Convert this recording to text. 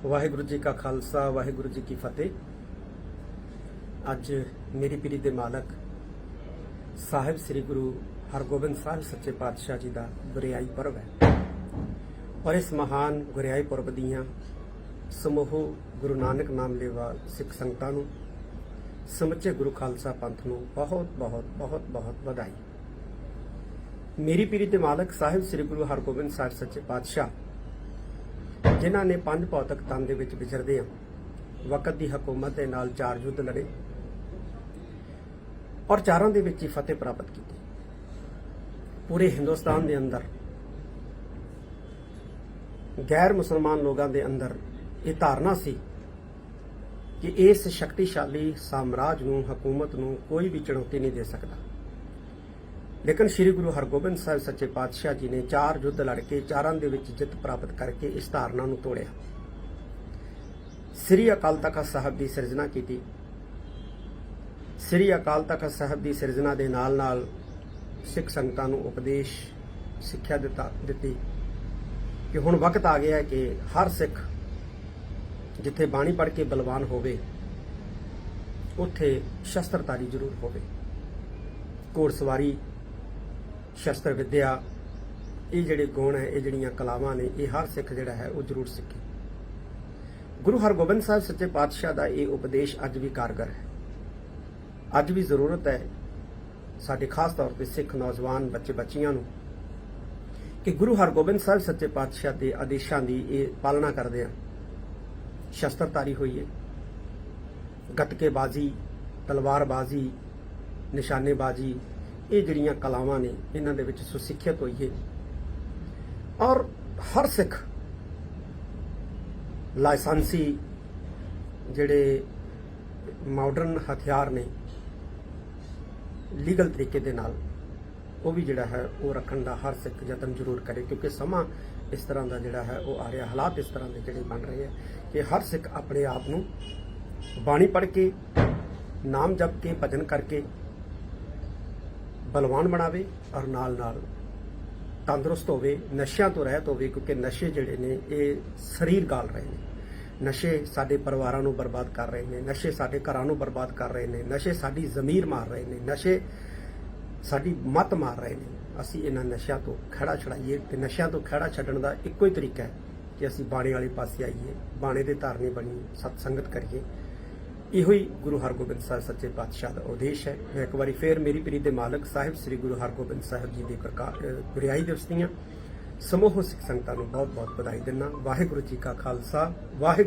वाहिगुरु जी का खालसा वाहिगुरु जी की फतेह। अज मेरी पीरी दे मालक साहिब श्री गुरु हरगोबिंद साहिब सच्चे पातशाह जी का गुरियाई पर्व है और इस महान गुरियाई पर्व दियां समूह गुरु नानक नाम लेवा सिख संगतां नूं समुचे गुरु खालसा पंथ नूं बहुत बहुत बहुत बहुत बधाई। मेरी पीरी दे मालक साहिब श्री गुरु हरगोबिंद साहिब सच्चे पातशाह जिन्हां ने पंज भौतिक तन दे विच विचरदे वक़्त दी हुकूमत दे नाल 4 युद्ध लड़े और चारों दे विच ही फतेह प्राप्त की। पूरे हिंदुस्तान दे अंदर गैर मुसलमान लोगों के अंदर ये धारणा सी कि इस शक्तिशाली साम्राज्य नूं हुकूमत नूं कोई भी चुनौती नहीं दे सकता, लेकिन श्री गुरु हरगोबिंद साहिब सच्चे पातशाह जी ने 4 युद्ध लड़के चारां दे विच जित प्राप्त करके इस धारणा नूं तोड़िया। श्री अकाल तख्त साहब की सिरजना की। श्री अकाल तख्त साहब की सिरजना के नाल नाल सिख संगतां नूं उपदेश सिक्ख्या दित्ती कि हुण वक्त आ गया है कि हर सिख जिथे बाणी पढ़ के बलवान होवे उत्थे शस्त्रधारी जरूर होवे। घोड़सवारी शस्त्र विद्या ये जिहड़े गुण है, ये जिहड़ियां कलावां ने, ये हर सिख जिहड़ा है वो जरूर सीखे। गुरु हरगोबिंद साहिब सच्चे पातशाह का ये उपदेश अज भी कारगर है। अज भी जरूरत है साडे खास तौर पर सिख नौजवान बच्चे बच्चियां नूं कि गुरु हरगोबिंद साहिब सच्चे पातशाह के आदेशों की ये पालना करदे आ शस्त्रधारी होइए। गतकेबाजी, तलवारबाजी, निशानेबाजी ये जिहड़ियां कलावां ने इन्हां दे विच सुसिੱਖਿਅਤ होइए और हर सिख लाइसेंसी जिहड़े मॉडर्न हथियार ने लीगल तरीके दे नाल वो भी जिहड़ा है वो रखण दा हर सिख यतन जरूर करे, क्योंकि समा इस तरह का जिहड़ा है वो आ रहा, हालात इस तरह के जिहड़े बन रहे हैं कि हर सिख अपने आप नूं बाणी पढ़ के नाम जप के भजन करके बलवान बनावे और नाल नाल तंदुरुस्त होवे, नशियां तो रहत होवे, क्योंकि नशे जिहड़े ने ये शरीर गाल रहे हैं। नशे साडे परिवारां नूं बर्बाद कर रहे हैं, नशे साडे घरां नूं बर्बाद कर रहे हैं, नशे साडी ज़मीर मार रहे हैं, नशे साडी मत मार रहे हैं। असीं इन्हां नशियां तो खड़ा छड़ाइए ते नशियां तो खड़ा छड्डण दा इक्को ही तरीका है कि असीं बाणे वाले पासे आइए, बाणे दे धारनी बणीए, सतसंगत करिए। इहो ही गुरु हरगोबिंद साहिब सच्चे पातशाह का उद्देश है। मैं एक बार फिर मेरी पीरी दे मालक साहिब श्री गुरु हरगोबिंद साहिब जी की गुरियाई दिवस दीआं समूह सिख संगतां नूं बहुत बहुत बधाई दिंदा। वाहिगुरू जी का खालसा वाहिगुरू